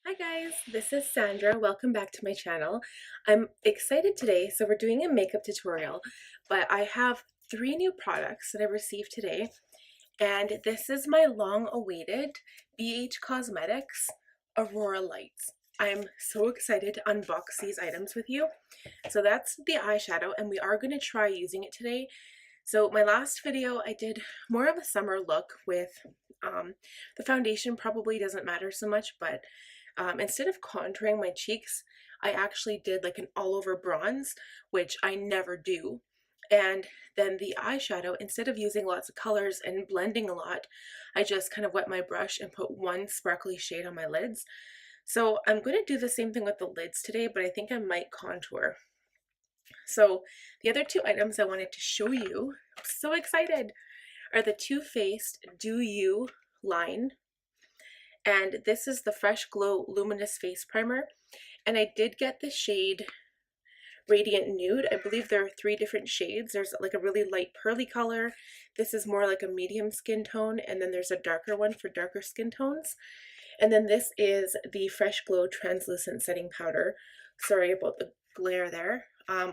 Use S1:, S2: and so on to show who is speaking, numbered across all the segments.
S1: Hi guys, this is Sandra. Welcome back to my channel. I'm excited today. So we're doing a makeup tutorial, but I have 3 new products that I received today. And this is my long-awaited BH Cosmetics Aurora Lights. I'm so excited to unbox these items with you. So that's the eyeshadow, and we are going to try using it today. So my last video, I did more of a summer look with the foundation probably doesn't matter so much, but instead of contouring my cheeks, I actually did like an all over bronze, which I never do. And then the eyeshadow, instead of using lots of colors and blending a lot, I just kind of wet my brush and put one sparkly shade on my lids. So I'm going to do the same thing with the lids today, but I think I might contour. So the other 2 items I wanted to show you, I'm so excited, are the Too Faced Do You line. And this is the Fresh Glow Luminous Face Primer. And I did get the shade Radiant Nude. I believe there are 3 different shades. There's like a really light pearly color. This is more like a medium skin tone. And then there's a darker one for darker skin tones. And then this is the Fresh Glow Translucent Setting Powder. Sorry about the glare there.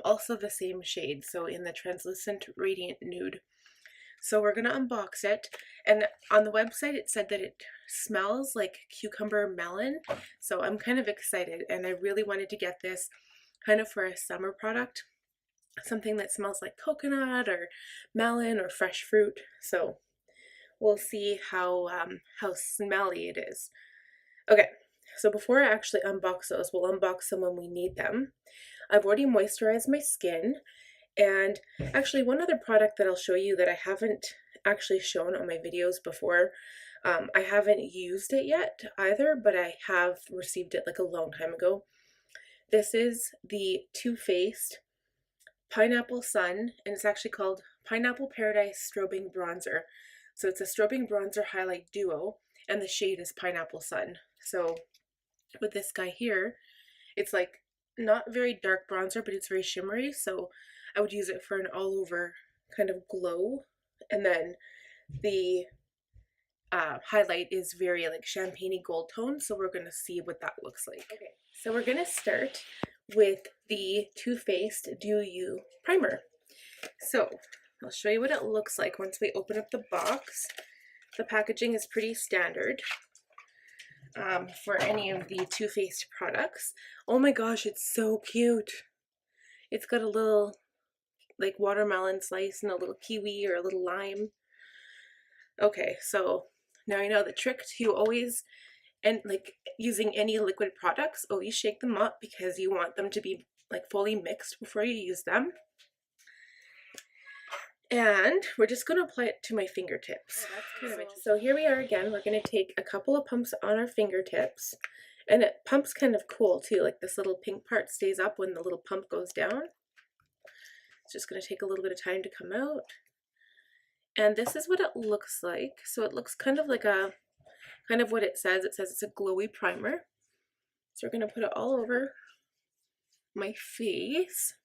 S1: Also the same shade, so in the Translucent Radiant Nude. So we're going to unbox it, and on the website it said that it smells like cucumber melon, so I'm kind of excited, and I really wanted to get this kind of for a summer product, something that smells like coconut or melon or fresh fruit. So we'll see how smelly it is. Okay, so before I actually unbox those, we'll unbox them when we need them. I've already moisturized my skin. And actually one other product that I'll show you that I haven't actually shown on my videos before, I haven't used it yet either, but I have received it like a long time ago. This is the Too Faced Pineapple Sun, and it's actually called Pineapple Paradise Strobing Bronzer. So it's a strobing bronzer highlight duo, and the shade is Pineapple Sun. So with this guy here, it's like not very dark bronzer, but it's very shimmery, so I would use it for an all over kind of glow. And then the highlight is very like champagne-y gold tone, so we're going to see what that looks like. Okay, so we're going to start with the Too Faced Do You primer. So I'll show you what it looks like once we open up the box. The packaging is pretty standard for any of the Too Faced products. Oh my gosh, it's so cute. It's got a little like watermelon slice and a little kiwi or a little lime. Okay, so now you know the trick to always, and like using any liquid products, always shake them up because you want them to be like fully mixed before you use them. And we're just going to apply it to my fingertips. So here we are again. We're going to take a couple of pumps on our fingertips. And it pumps kind of cool too, like this little pink part stays up when the little pump goes down. It's just going to take a little bit of time to come out. And this is what it looks like. So it looks kind of like a, kind of what it says. It says it's a glowy primer. So we're going to put it all over my face.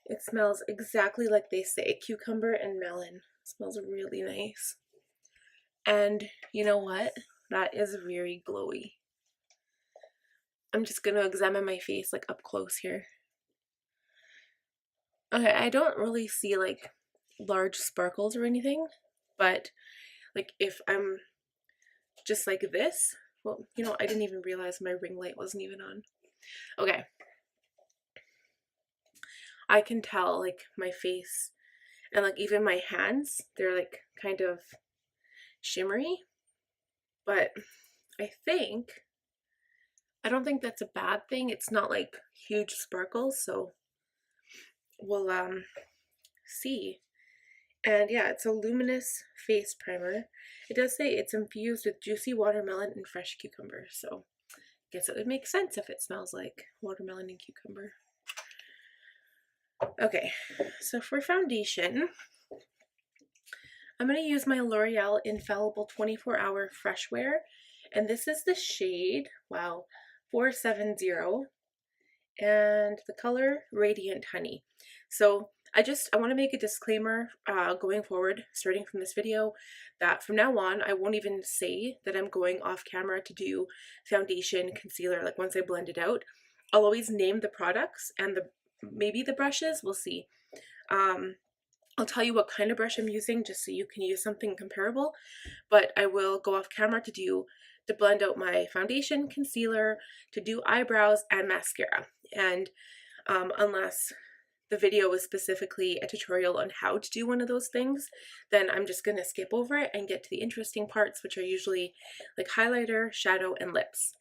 S1: It smells exactly like they say, cucumber and melon. It smells really nice. And you know what? That is very glowy. I'm just going to examine my face like up close here. Okay, I don't really see like large sparkles or anything, but like if I'm just like this, well, you know, I didn't even realize my ring light wasn't even on. Okay. I can tell like my face and like even my hands, they're like kind of shimmery, but I don't think that's a bad thing. It's not like huge sparkles, so we'll see. And yeah, it's a luminous face primer. It does say it's infused with juicy watermelon and fresh cucumber, so I guess it would make sense if it smells like watermelon and cucumber. Okay, so for foundation, I'm going to use my L'Oreal Infallible 24-Hour Fresh Wear, and this is the shade, wow, 470, and the color Radiant Honey. So I want to make a disclaimer going forward, starting from this video, that from now on, I won't even say that I'm going off camera to do foundation, concealer, like once I blend it out. I'll always name the products and maybe the brushes, we'll see. I'll tell you what kind of brush I'm using just so you can use something comparable, but I will go off camera to blend out my foundation, concealer, to do eyebrows and mascara. And unless the video is specifically a tutorial on how to do one of those things, then I'm just going to skip over it and get to the interesting parts, which are usually like highlighter, shadow, and lips.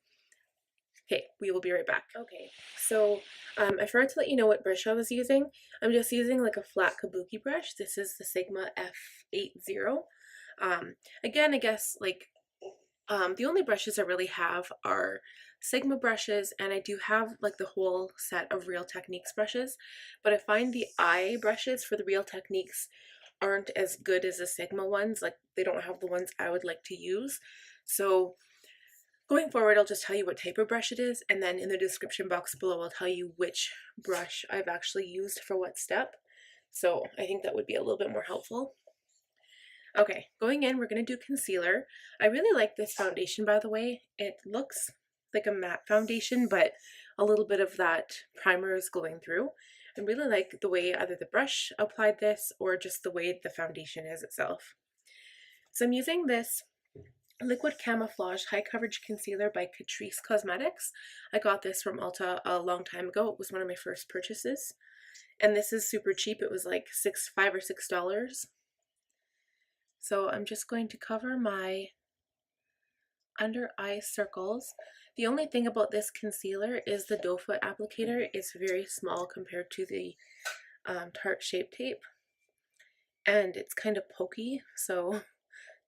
S1: Okay, we will be right back. Okay, so I forgot to let you know what brush I was using. I'm just using like a flat kabuki brush. This is the Sigma F80. Again, I guess like the only brushes I really have are Sigma brushes, and I do have like the whole set of Real Techniques brushes, but I find the eye brushes for the Real Techniques aren't as good as the Sigma ones. Like they don't have the ones I would like to use. So going forward, I'll just tell you what type of brush it is, and then in the description box below, I'll tell you which brush I've actually used for what step. So I think that would be a little bit more helpful. Okay, going in, we're going to do concealer. I really like this foundation, by the way. It looks like a matte foundation, but a little bit of that primer is going through. I really like the way either the brush applied this or just the way the foundation is itself. So I'm using this Liquid Camoflage High Coverage Concealer by Catrice Cosmetics. I got this from Ulta a long time ago. It was one of my first purchases. And this is super cheap. It was like $5 or $6. So I'm just going to cover my under eye circles. The only thing about this concealer is the doe foot applicator is very small compared to the Tarte Shape Tape. And it's kind of pokey, so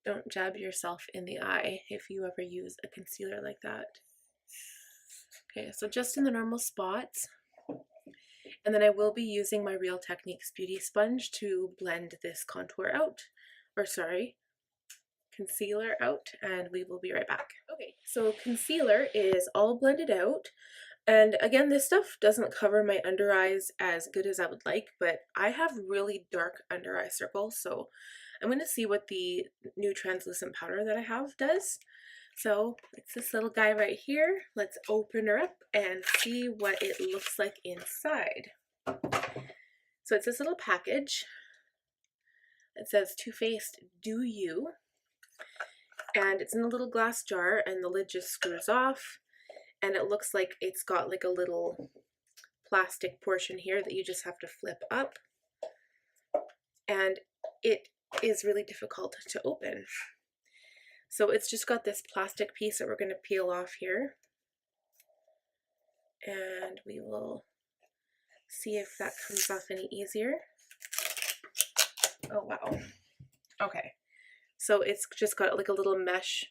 S1: don't jab yourself in the eye if you ever use a concealer like that. Okay, so just in the normal spots. And then I will be using my Real Techniques Beauty Sponge to blend this contour out. Or sorry, concealer out, and we will be right back. Okay, so concealer is all blended out. And again, this stuff doesn't cover my under eyes as good as I would like, but I have really dark under eye circles, so I'm going to see what the new translucent powder that I have does. So it's this little guy right here. Let's open her up and see what it looks like inside. So it's this little package. It says Too Faced Do You, and it's in a little glass jar, and the lid just screws off, and it looks like it's got like a little plastic portion here that you just have to flip up, and it is really difficult to open. So it's just got this plastic piece that we're going to peel off here, and we will see if that comes off any easier. Oh wow. Okay, so it's just got like a little mesh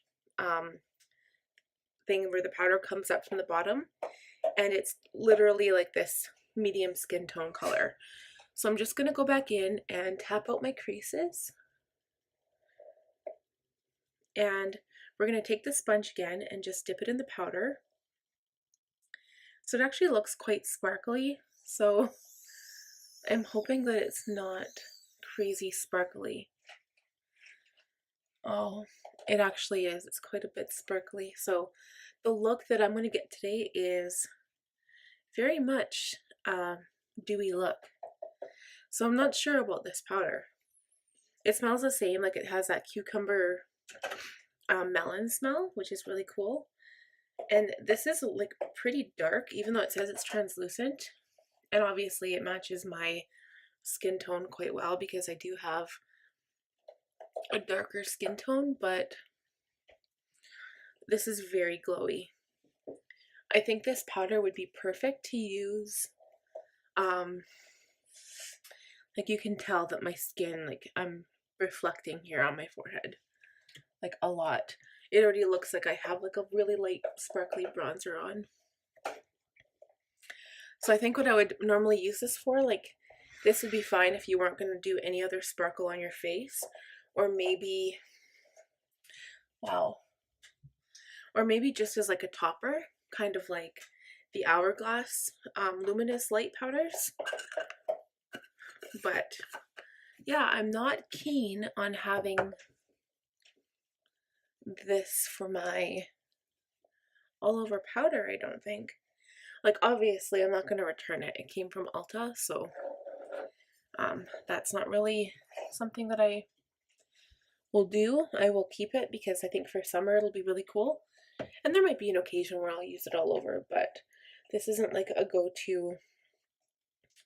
S1: thing where the powder comes up from the bottom, and it's literally like this medium skin tone color. So I'm just going to go back in and tap out my creases, and we're going to take the sponge again and just dip it in the powder. So it actually looks quite sparkly, so I'm hoping that it's not crazy sparkly. Oh, it actually is. It's quite a bit sparkly. So the look that I'm going to get today is very much a dewy look. So I'm not sure about this powder. It smells the same, like it has that cucumber melon smell, which is really cool. And this is like pretty dark, even though it says it's translucent. And obviously it matches my skin tone quite well because I do have a darker skin tone, but this is very glowy. I think this powder would be perfect to use. Like you can tell that my skin, like I'm reflecting here on my forehead, like a lot. It already looks like I have like a really light sparkly bronzer on. So I think what I would normally use this for, like this would be fine if you weren't going to do any other sparkle on your face, or maybe, wow, or maybe just as like a topper, kind of like the Hourglass Luminous light powders. but yeah, I'm not keen on having this for my all over powder, I don't think. Like, obviously I'm not going to return it. It came from Ulta, so that's not really something that I will do. I will keep it because I think for summer it'll be really cool. And there might be an occasion where I'll use it all over, but this isn't like a go-to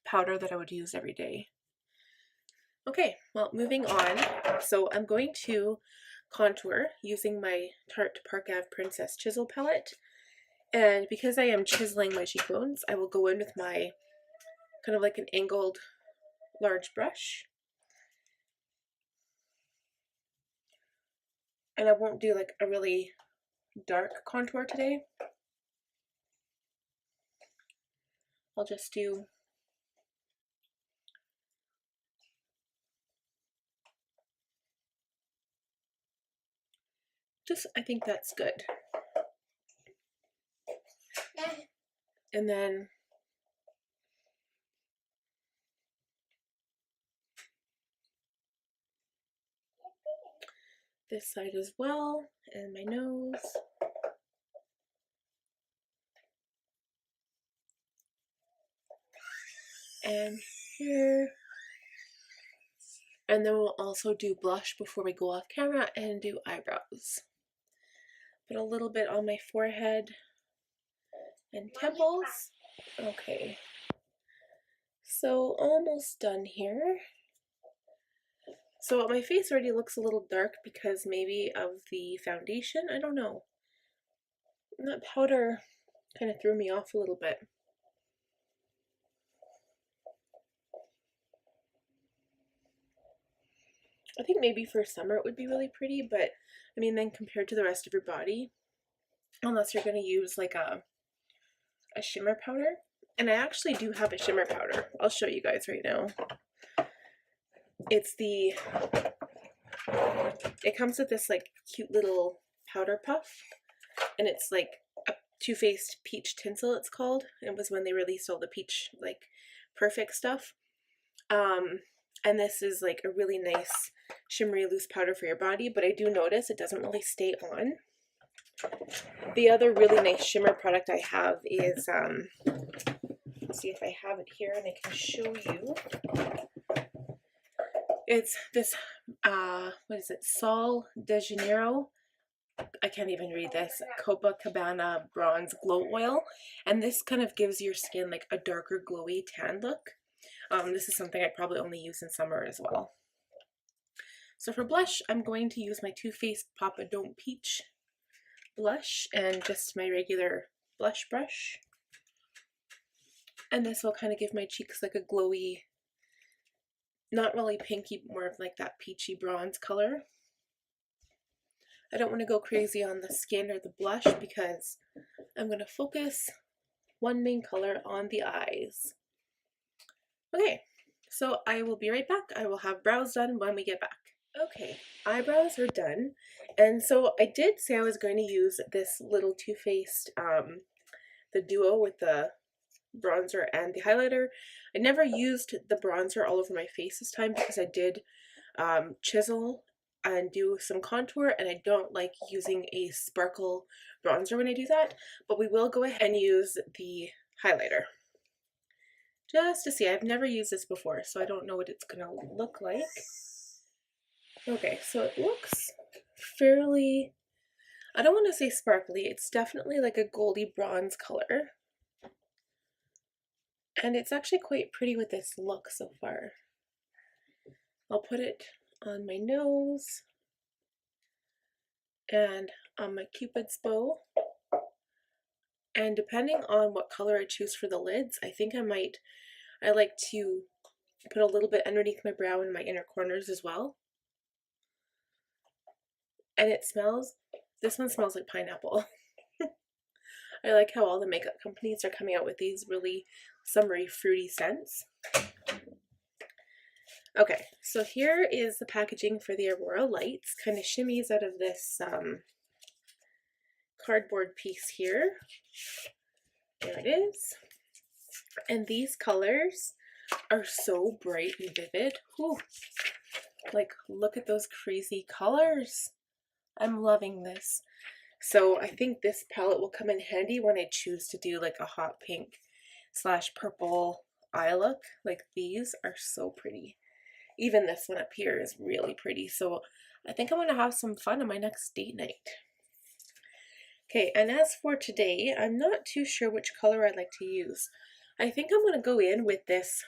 S1: powder that I would use every day. Okay, well, moving on. So I'm going to contour using my Tarte Park Ave Princess Chisel palette. And because I am chiseling my cheekbones, I will go in with my kind of like an angled large brush. And I won't do like a really dark contour today. I'll just do I think that's good. And then this side as well, and my nose. And here. And then we'll also do blush before we go off camera and do eyebrows. Put a little bit on my forehead and temples. Okay. So almost done here. So my face already looks a little dark because maybe of the foundation. I don't know. That powder kind of threw me off a little bit. I think maybe for summer it would be really pretty, but I mean, then compared to the rest of your body, unless you're going to use like a shimmer powder. And I actually do have a shimmer powder. I'll show you guys right now. It comes with this like cute little powder puff, and it's like a Too Faced Peach Tinsel, it's called. It was when they released all the peach like perfect stuff. And this is like a really nice shimmery loose powder for your body, but I do notice it doesn't really stay on. The other really nice shimmer product I have is, let's see if I have it here and I can show you. It's this, what is it, Sol de Janeiro, I can't even read this, Copacabana Bronze Glow Oil, and this kind of gives your skin like a darker glowy tan look. This is something I probably only use in summer as well. So for blush, I'm going to use my Too Faced Papa Don't Peach blush and just my regular blush brush. And this will kind of give my cheeks like a glowy, not really pinky, more of like that peachy bronze color. I don't want to go crazy on the skin or the blush because I'm going to focus one main color on the eyes. Okay, so I will be right back. I will have brows done when we get back. Okay, eyebrows are done. And so I did say I was going to use this little Too Faced, the duo with the bronzer and the highlighter. I never used the bronzer all over my face this time because I did chisel and do some contour, and I don't like using a sparkle bronzer when I do that, but we will go ahead and use the highlighter just to see. I've never used this before, so I don't know what it's gonna look like. Okay, so it looks fairly, I don't want to say sparkly, it's definitely like a goldy bronze color. And it's actually quite pretty with this look so far. I'll put it on my nose and on my Cupid's bow. And depending on what color I choose for the lids, I think I like to put a little bit underneath my brow and my inner corners as well. And it smells, this one smells like pineapple. I like how all the makeup companies are coming out with these really summery, fruity scents. Okay, so here is the packaging for the Aurora Lights. Kind of shimmies out of this cardboard piece here. There it is. And these colors are so bright and vivid. Whew. Like, look at those crazy colors. I'm loving this. So I think this palette will come in handy when I choose to do like a hot pink / purple eye look. Like, these are so pretty. Even this one up here is really pretty. So I think I'm going to have some fun on my next date night. Okay, and as for today, I'm not too sure which color I'd like to use. I think I'm going to go in with this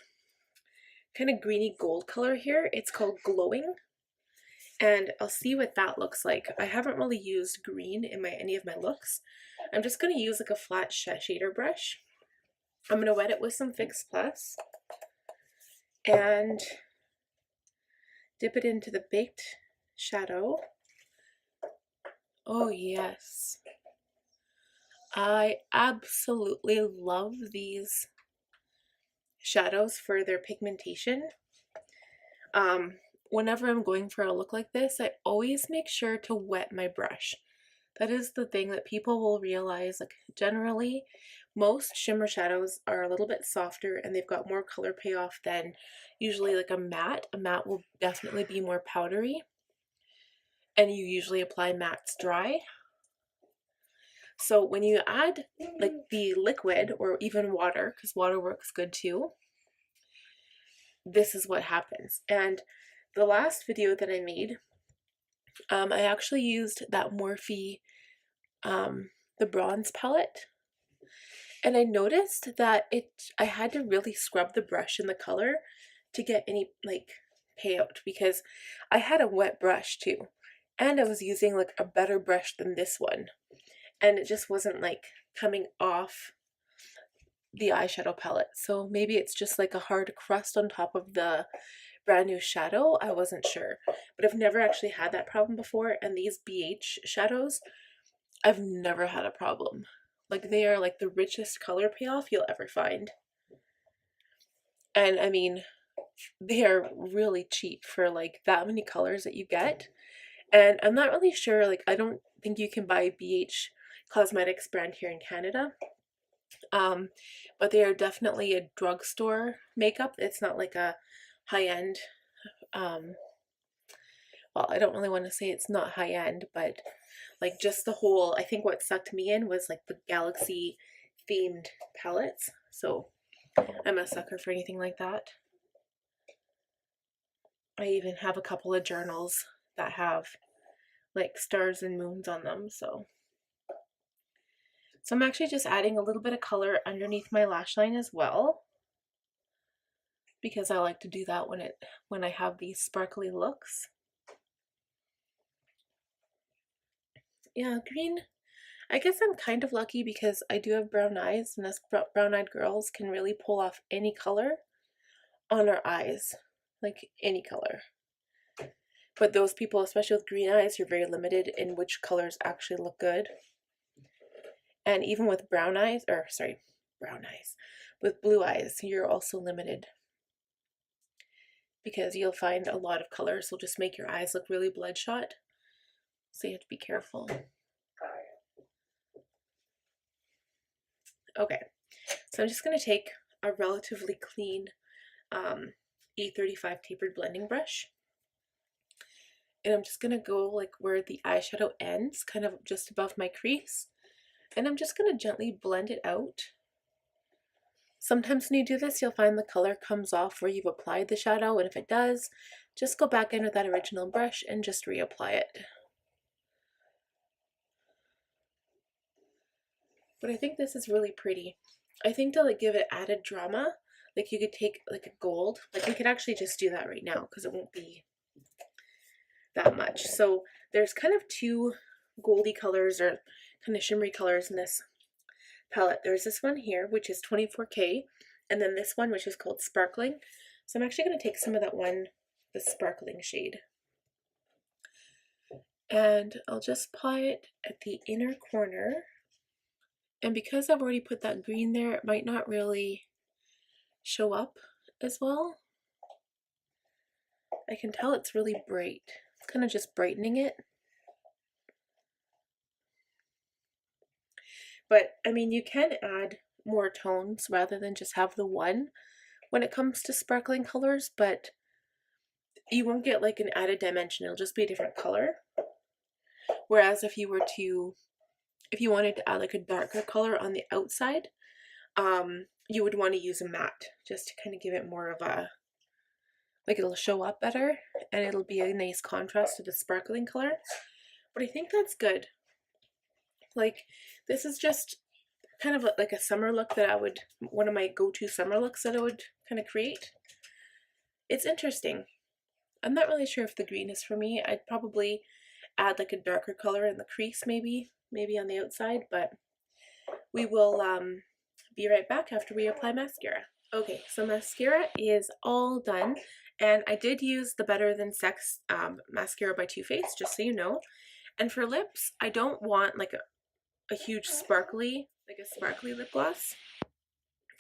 S1: kind of greeny gold color here. It's called Glowing. And I'll see what that looks like. I haven't really used green in any of my looks. I'm just going to use like a flat shader brush. I'm going to wet it with some Fix Plus and dip it into the baked shadow. Oh yes. I absolutely love these shadows for their pigmentation. Whenever I'm going for a look like this, I always make sure to wet my brush. That is the thing that people will realize. Like, generally, most shimmer shadows are a little bit softer and they've got more color payoff than usually like a matte. A matte will definitely be more powdery, and you usually apply mattes dry. So when you add like the liquid or even water, because water works good too, this is what happens. And the last video that I made, I actually used that Morphe, the bronze palette, and I noticed that I had to really scrub the brush and the color to get any like payout, because I had a wet brush too, and I was using like a better brush than this one, and it just wasn't like coming off the eyeshadow palette. So maybe it's just like a hard crust on top of the brand new shadow. I wasn't sure, but I've never actually had that problem before, and these BH shadows, I've never had a problem. Like, they are like the richest color payoff you'll ever find. And I mean, they are really cheap for like that many colors that you get. And I'm not really sure, like, I don't think you can buy BH Cosmetics brand here in Canada. But they are definitely a drugstore makeup. It's not like a high-end, well, I don't really want to say it's not high-end, but like just the whole, I think what sucked me in was like the galaxy themed palettes. So I'm a sucker for anything like that. I even have a couple of journals that have like stars and moons on them. So I'm actually just adding a little bit of color underneath my lash line as well, because I like to do that when I have these sparkly looks. Yeah, green. I guess I'm kind of lucky because I do have brown eyes, and us brown-eyed girls can really pull off any color on our eyes, like any color. But those people, especially with green eyes, you're very limited in which colors actually look good. And even with brown eyes, with blue eyes, you're also limited, because you'll find a lot of colors will just make your eyes look really bloodshot. So you have to be careful. Okay, so I'm just going to take a relatively clean E35 tapered blending brush, and I'm just going to go like where the eyeshadow ends, kind of just above my crease, and I'm just going to gently blend it out. Sometimes when you do this, you'll find the color comes off where you've applied the shadow, and if it does, just go back in with that original brush and just reapply it. But I think this is really pretty. I think to like give it added drama, like you could take like a gold, like we could actually just do that right now because it won't be that much. So there's kind of two goldy colors or kind of shimmery colors in this palette. There's this one here, which is 24K, and then this one, which is called Sparkling. So I'm actually going to take some of that one, the sparkling shade, and I'll just apply it at the inner corner. And because I've already put that green there, it might not really show up as well. I can tell it's really bright. It's kind of just brightening it. But I mean, you can add more tones rather than just have the one. when it comes to sparkling colors, but you won't get like an added dimension. It'll just be a different color. Whereas if you wanted to add like a darker color on the outside, you would want to use a matte just to kind of give it more of a, like it'll show up better and it'll be a nice contrast to the sparkling color. But I think that's good. Like, this is just kind of like a summer look that I would, one of my go-to summer looks that I would kind of create. It's interesting. I'm not really sure if the green is for me. I'd probably add like a darker color in the crease maybe on the outside, but we will be right back after we apply mascara. Okay, so mascara is all done, and I did use the Better Than Sex mascara by Too Faced, just so you know. And for lips, I don't want like a huge sparkly lip gloss,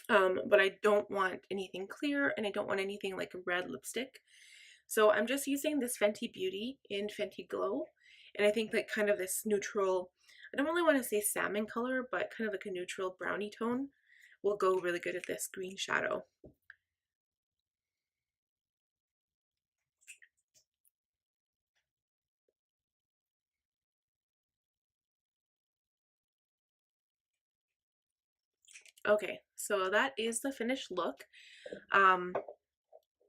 S1: but I don't want anything clear, and I don't want anything like a red lipstick. So I'm just using this Fenty Beauty in Fenty Glow, and I think that kind of this neutral, I don't really want to say salmon color, but kind of like a neutral brownie tone will go really good at this green shadow. Okay, so that is the finished look.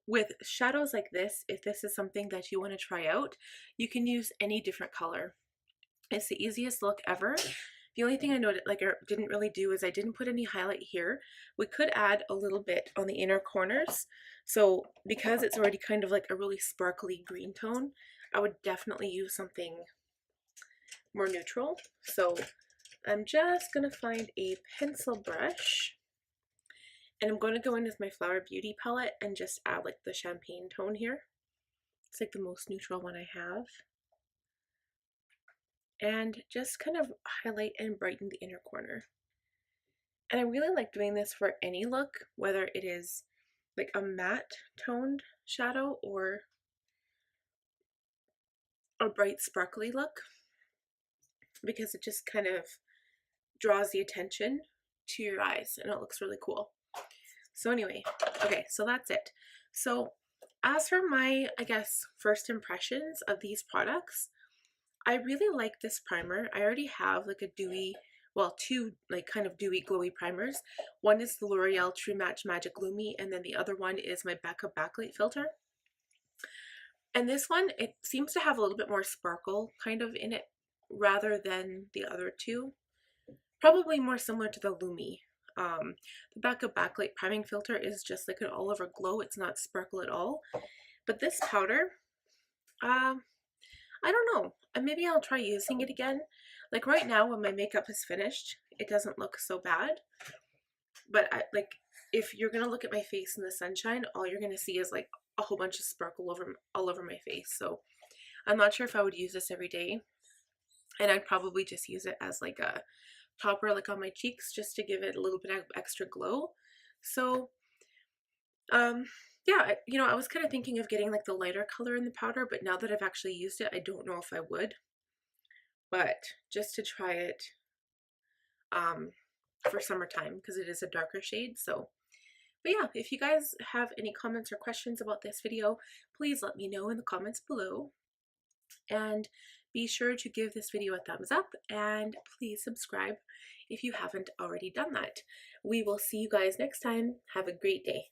S1: With shadows like this, if this is something that you want to try out, you can use any different color. It's the easiest look ever. The only thing I noted, like I didn't really do, is I didn't put any highlight here. We could add a little bit on the inner corners. So because it's already kind of like a really sparkly green tone, I would definitely use something more neutral. So I'm just going to find a pencil brush, and I'm going to go in with my Flower Beauty palette and just add like the champagne tone here. It's like the most neutral one I have. And just kind of highlight and brighten the inner corner. And I really like doing this for any look, whether it is like a matte toned shadow or a bright sparkly look, because it just kind of draws the attention to your eyes and it looks really cool. So anyway, okay, so that's it. So as for my, I guess, first impressions of these products, I really like this primer. I already have like a dewy, well, two like kind of dewy glowy primers. One is the L'Oreal True Match Magic Lumi, and then the other one is my Becca Backlight Filter. And this one, it seems to have a little bit more sparkle kind of in it rather than the other two. Probably more similar to the Lumi. The Becca Backlight Priming Filter is just like an all-over glow. It's not sparkle at all. But this powder, I don't know. Maybe I'll try using it again. Like right now when my makeup is finished, it doesn't look so bad. But like if you're going to look at my face in the sunshine, all you're going to see is like a whole bunch of sparkle all over my face. So I'm not sure if I would use this every day. And I'd probably just use it as like a topper like on my cheeks just to give it a little bit of extra glow. So yeah, you know, I was kind of thinking of getting like the lighter color in the powder, but now that I've actually used it, I don't know if I would. But just to try it for summertime, because it is a darker shade. So, but yeah, if you guys have any comments or questions about this video, please let me know in the comments below. And be sure to give this video a thumbs up, and please subscribe if you haven't already done that. We will see you guys next time. Have a great day.